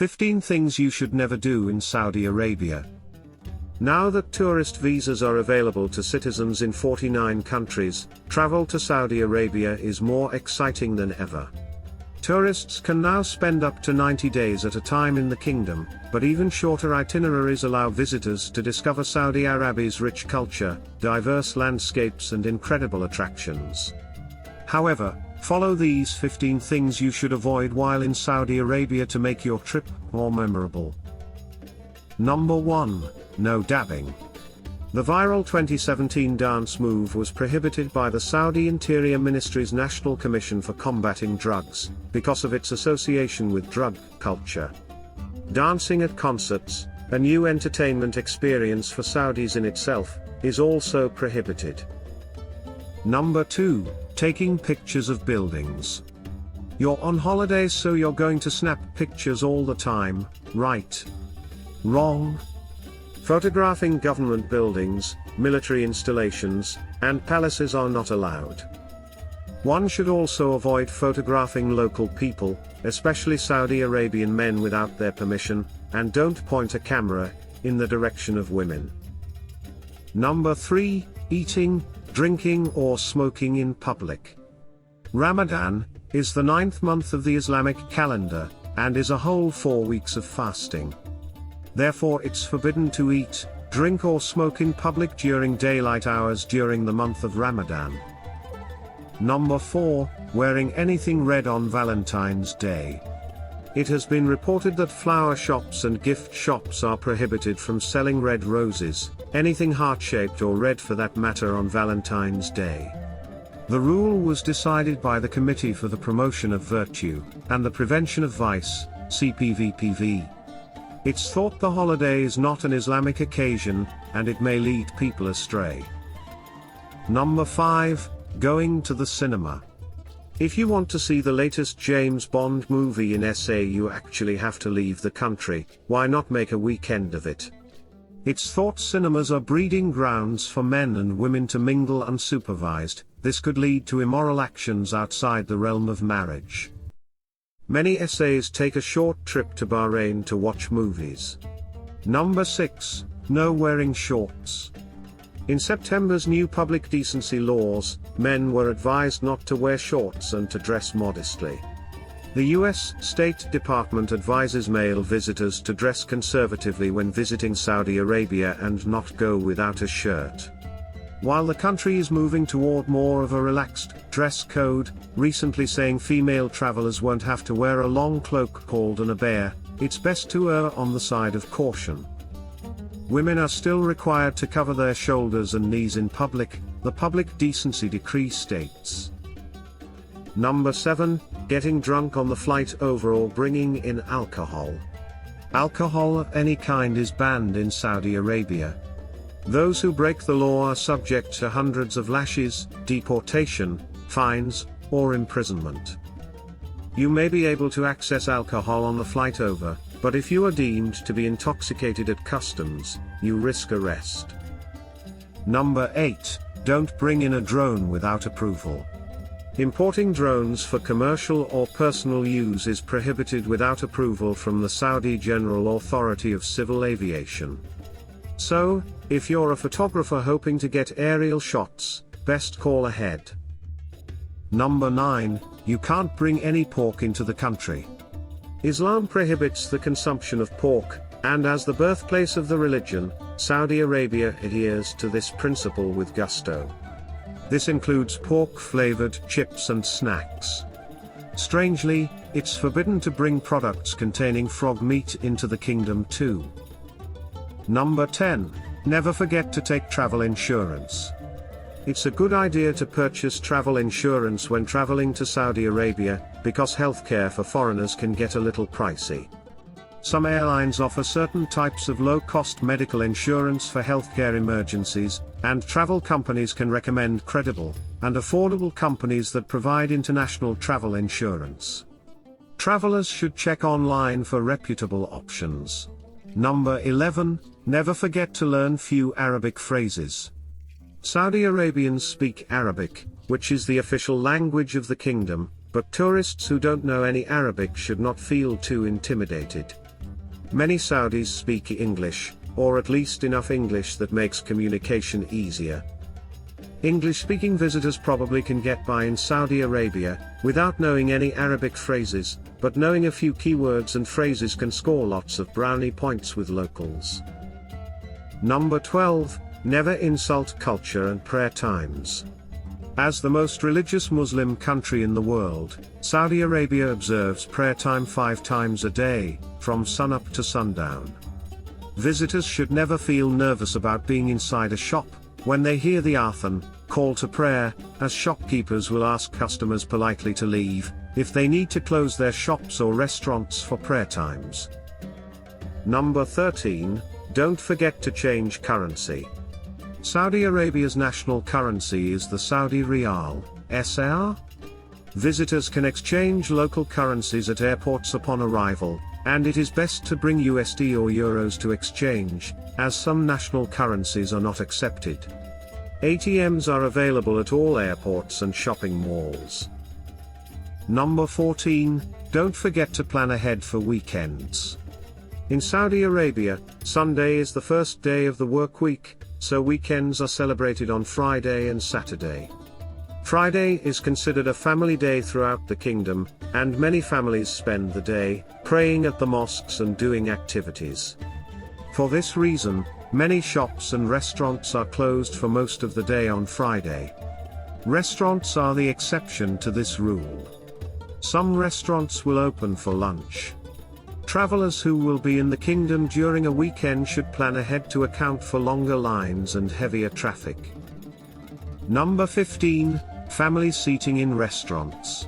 15 Things You Should Never Do in Saudi Arabia. Now that tourist visas are available to citizens in 49 countries, travel to Saudi Arabia is more exciting than ever. Tourists can now spend up to 90 days at a time in the kingdom, but even shorter itineraries allow visitors to discover Saudi Arabia's rich culture, diverse landscapes and incredible attractions. However, follow these 15 things you should avoid while in Saudi Arabia to make your trip more memorable. Number 1. No dabbing. The viral 2017 dance move was prohibited by the Saudi Interior Ministry's National Commission for Combating Drugs, because of its association with drug culture. Dancing at concerts, a new entertainment experience for Saudis in itself, is also prohibited. Number 2. Taking pictures of buildings. You're on holidays, so you're going to snap pictures all the time, right? Wrong. Photographing government buildings, military installations, and palaces are not allowed. One should also avoid photographing local people, especially Saudi Arabian men, without their permission, and don't point a camera in the direction of women. Number 3. Eating, drinking or smoking in public. Ramadan is the 9th month of the Islamic calendar, and is a whole 4 weeks of fasting. Therefore it's forbidden to eat, drink or smoke in public during daylight hours during the month of Ramadan. Number 4. Wearing anything red on Valentine's Day. It has been reported that flower shops and gift shops are prohibited from selling red roses, anything heart-shaped or red for that matter, on Valentine's Day. The rule was decided by the Committee for the Promotion of Virtue and the Prevention of Vice, CPVPV. It's thought the holiday is not an Islamic occasion, and it may lead people astray. Number 5. Going to the cinema. If you want to see the latest James Bond movie in SA, you actually have to leave the country. Why not make a weekend of it? It's thought cinemas are breeding grounds for men and women to mingle unsupervised. This could lead to immoral actions outside the realm of marriage. Many SAs take a short trip to Bahrain to watch movies. Number 6. No wearing shorts. In September's new public decency laws, men were advised not to wear shorts and to dress modestly. The U.S. State Department advises male visitors to dress conservatively when visiting Saudi Arabia and not go without a shirt. While the country is moving toward more of a relaxed dress code, recently saying female travelers won't have to wear a long cloak called an abaya, it's best to err on the side of caution. Women are still required to cover their shoulders and knees in public, the Public Decency Decree states. Number 7. Getting drunk on the flight over or bringing in alcohol. Alcohol of any kind is banned in Saudi Arabia. Those who break the law are subject to hundreds of lashes, deportation, fines, or imprisonment. You may be able to access alcohol on the flight over, but if you are deemed to be intoxicated at customs, you risk arrest. Number 8. Don't bring in a drone without approval. Importing drones for commercial or personal use is prohibited without approval from the Saudi General Authority of Civil Aviation. So, if you're a photographer hoping to get aerial shots, best call ahead. Number 9. You can't bring any pork into the country. Islam prohibits the consumption of pork, and as the birthplace of the religion, Saudi Arabia adheres to this principle with gusto. This includes pork-flavored chips and snacks. Strangely, it's forbidden to bring products containing frog meat into the kingdom too. Number 10. Never forget to take travel insurance. It's a good idea to purchase travel insurance when traveling to Saudi Arabia, because healthcare for foreigners can get a little pricey. Some airlines offer certain types of low-cost medical insurance for healthcare emergencies, and travel companies can recommend credible and affordable companies that provide international travel insurance. Travelers should check online for reputable options. Number 11. Never forget to learn few Arabic phrases. Saudi Arabians speak Arabic, which is the official language of the kingdom, but tourists who don't know any Arabic should not feel too intimidated. Many Saudis speak English, or at least enough English that makes communication easier. English-speaking visitors probably can get by in Saudi Arabia, without knowing any Arabic phrases, but knowing a few keywords and phrases can score lots of brownie points with locals. Number 12, never insult culture and prayer times. As the most religious Muslim country in the world, Saudi Arabia observes prayer time 5 times a day, from sunup to sundown. Visitors should never feel nervous about being inside a shop, when they hear the adhan, call to prayer, as shopkeepers will ask customers politely to leave, if they need to close their shops or restaurants for prayer times. Number 13, don't forget to change currency. Saudi Arabia's national currency is the Saudi Riyal, SAR. Visitors can exchange local currencies at airports upon arrival, and it is best to bring USD or euros to exchange, as some national currencies are not accepted. ATMs are available at all airports and shopping malls. Number 14, don't forget to plan ahead for weekends. In Saudi Arabia, Sunday is the first day of the work week, so weekends are celebrated on Friday and Saturday. Friday is considered a family day throughout the kingdom, and many families spend the day praying at the mosques and doing activities. For this reason, many shops and restaurants are closed for most of the day on Friday. Restaurants are the exception to this rule. Some restaurants will open for lunch. Travelers who will be in the kingdom during a weekend should plan ahead to account for longer lines and heavier traffic. Number 15, family seating in restaurants.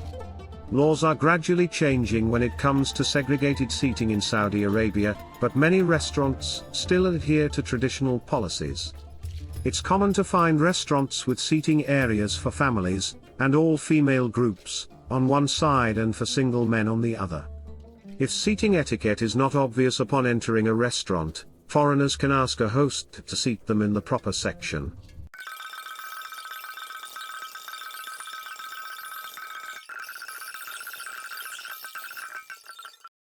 Laws are gradually changing when it comes to segregated seating in Saudi Arabia, but many restaurants still adhere to traditional policies. It's common to find restaurants with seating areas for families, and all female groups, on one side and for single men on the other. If seating etiquette is not obvious upon entering a restaurant, foreigners can ask a host to seat them in the proper section.